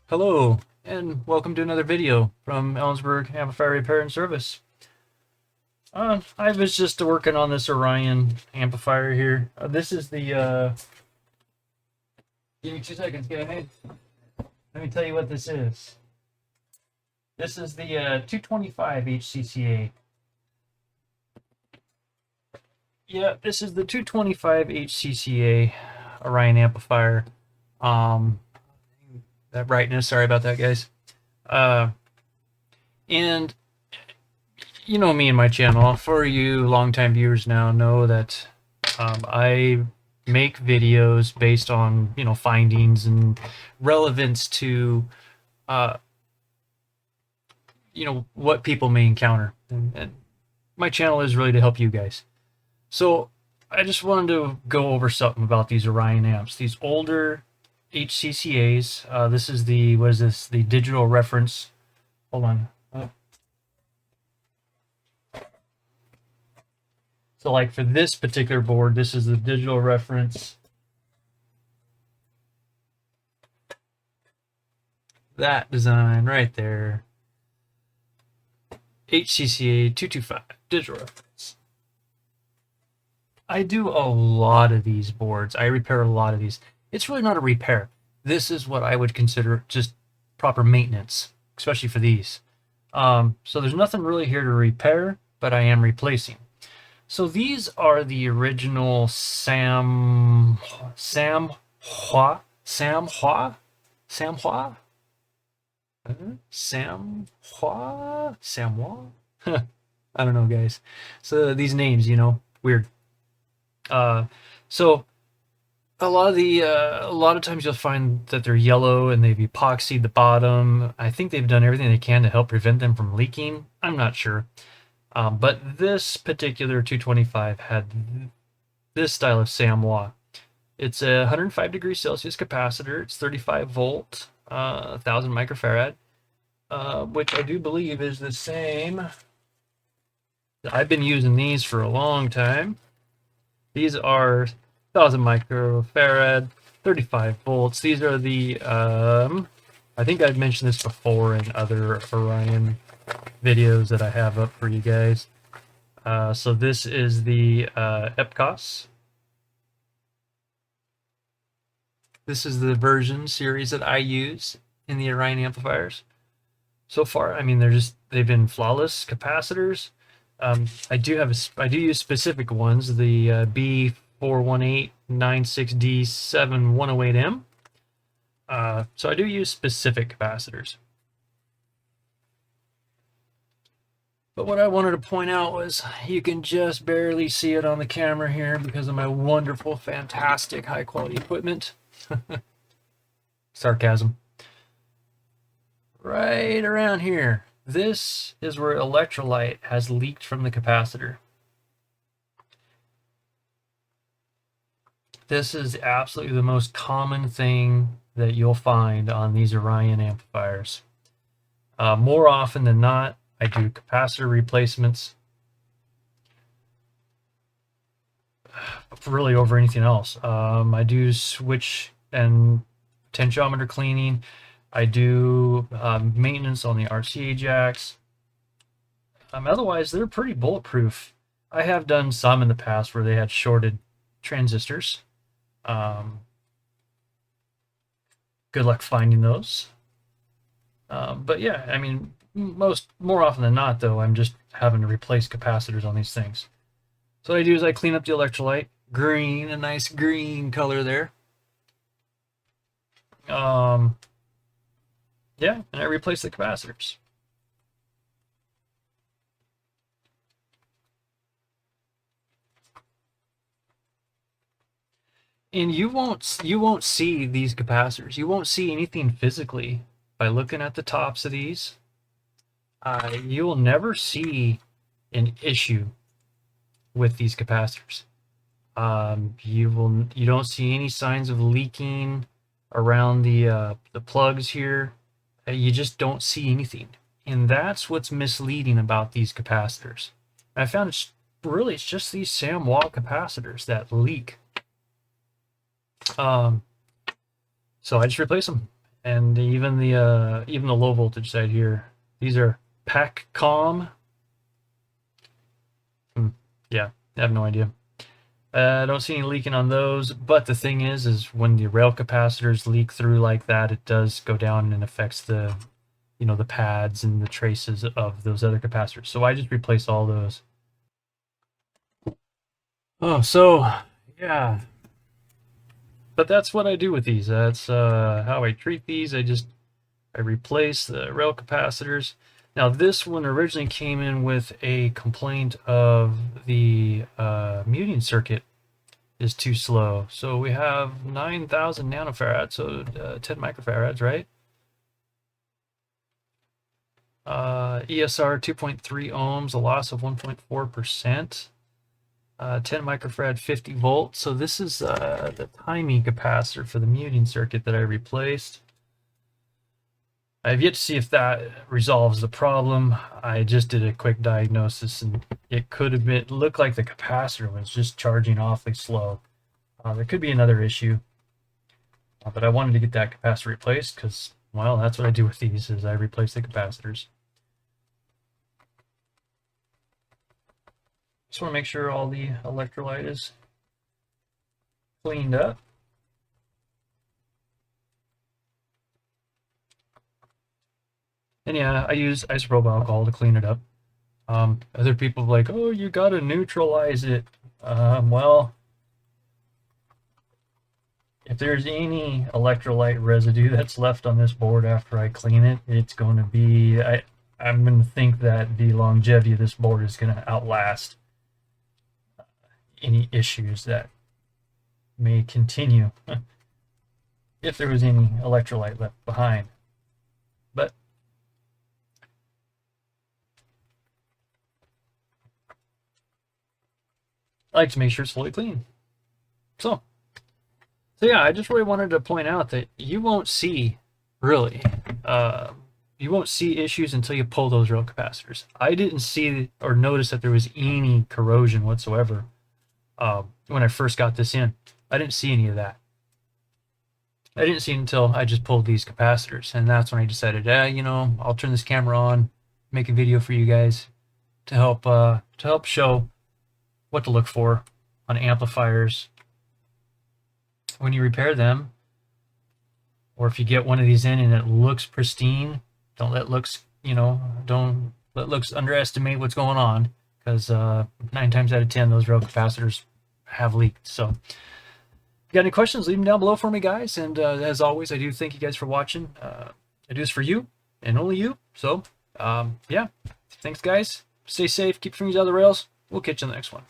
Hello, and welcome to another video from Ellensburg Amplifier Repair and Service. I was just working on this Orion amplifier here. This is the, give me 2 seconds, guys. Let me tell you what this is. This is the 225 HCCA. Yeah, this is the 225 HCCA Orion amplifier. That brightness, sorry about that, guys. And you know me and my channel. For you longtime viewers now know that I make videos based on, you know, findings and relevance to you know, what people may encounter, and my channel is really to help you guys. So I just wanted to go over something about these Orion amps, these older HCCAs. This is the, what is this, the digital reference, hold on. So like for this particular board, this is the digital reference. That design right there. HCCA 225 digital reference. I do a lot of these boards. I repair a lot of these. It's really not a repair. This is what I would consider just proper maintenance, especially for these. So there's nothing really here to repair, but I am replacing. So these are the original Samhwa. I don't know, guys. So these names, you know, weird. So a lot of times you'll find that they're yellow and they've epoxied the bottom. I think they've done everything they can to help prevent them from leaking. I'm not sure. But this particular 225 had this style of Samhwa. It's a 105 degrees Celsius capacitor. It's 35 volt, 1000 microfarad, which I do believe is the same. I've been using these for a long time. These are 1000 microfarad, 35 volts. These are the, I think I've mentioned this before in other Orion videos that I have up for you guys. So this is the EPCOS. This is the version series that I use in the Orion amplifiers. So far, I mean, they've been flawless capacitors. I do use specific ones, the B41896D7108M. So I do use specific capacitors. But what I wanted to point out was you can just barely see it on the camera here because of my wonderful, fantastic, high-quality equipment. Sarcasm. Right around here. This is where electrolyte has leaked from the capacitor. This is absolutely the most common thing that you'll find on these Orion amplifiers. More often than not, I do capacitor replacements really over anything else. I do switch and potentiometer cleaning. I do maintenance on the RCA jacks. Otherwise, they're pretty bulletproof. I have done some in the past where they had shorted transistors. Good luck finding those. But yeah, I mean, more often than not, though, I'm just having to replace capacitors on these things. So what I do is I clean up the electrolyte, green, a nice green color there. Yeah, and I replace the capacitors. And you won't see these capacitors. You won't see anything physically by looking at the tops of these. You will never see an issue with these capacitors. You don't see any signs of leaking around the plugs here. You just don't see anything, and that's what's misleading about these capacitors. I found really, it's just these Samhwa capacitors that leak. So I just replace them, and even the low voltage side here. These are PACCOM. Yeah, I have no idea. I don't see any leaking on those, but the thing is when the rail capacitors leak through like that, it does go down and affects the, the pads and the traces of those other capacitors. So I just replace all those. Oh, so yeah, but that's what I do with these. That's how I treat these. I replace the rail capacitors. Now this one originally came in with a complaint of the muting circuit is too slow. So we have 9,000 nanofarads, so 10 microfarads, right? ESR 2.3 ohms, a loss of 1.4%. 10 microfarad, 50 volts. So this is the timing capacitor for the muting circuit that I replaced. I have yet to see if that resolves the problem. I just did a quick diagnosis, and it could have been, looked like the capacitor was just charging awfully slow. There could be another issue, but I wanted to get that capacitor replaced because, well, that's what I do with these, is I replace the capacitors. Just want to make sure all the electrolyte is cleaned up. And yeah, I use isopropyl alcohol to clean it up. Other people are like, oh, you got to neutralize it. Well, if there's any electrolyte residue that's left on this board after I clean it, it's going to be, I'm going to think that the longevity of this board is going to outlast any issues that may continue if there was any electrolyte left behind. But I like to make sure it's fully clean. So yeah, I just really wanted to point out that you won't see, really, you won't see issues until you pull those rail capacitors. I didn't see or notice that there was any corrosion whatsoever when I first got this in. I didn't see any of that. I didn't see it until I just pulled these capacitors, and that's when I decided, I'll turn this camera on, make a video for you guys to help show what to look for on amplifiers when you repair them, or if you get one of these in and it looks pristine. Don't let looks underestimate what's going on, because 9 times out of 10 those rail capacitors have leaked. So if you got any questions, leave them down below for me, guys. And as always, I do thank you guys for watching. I do this for you and only you. So yeah, thanks guys, stay safe, keep your fingers out of the rails. We'll catch you on the next one.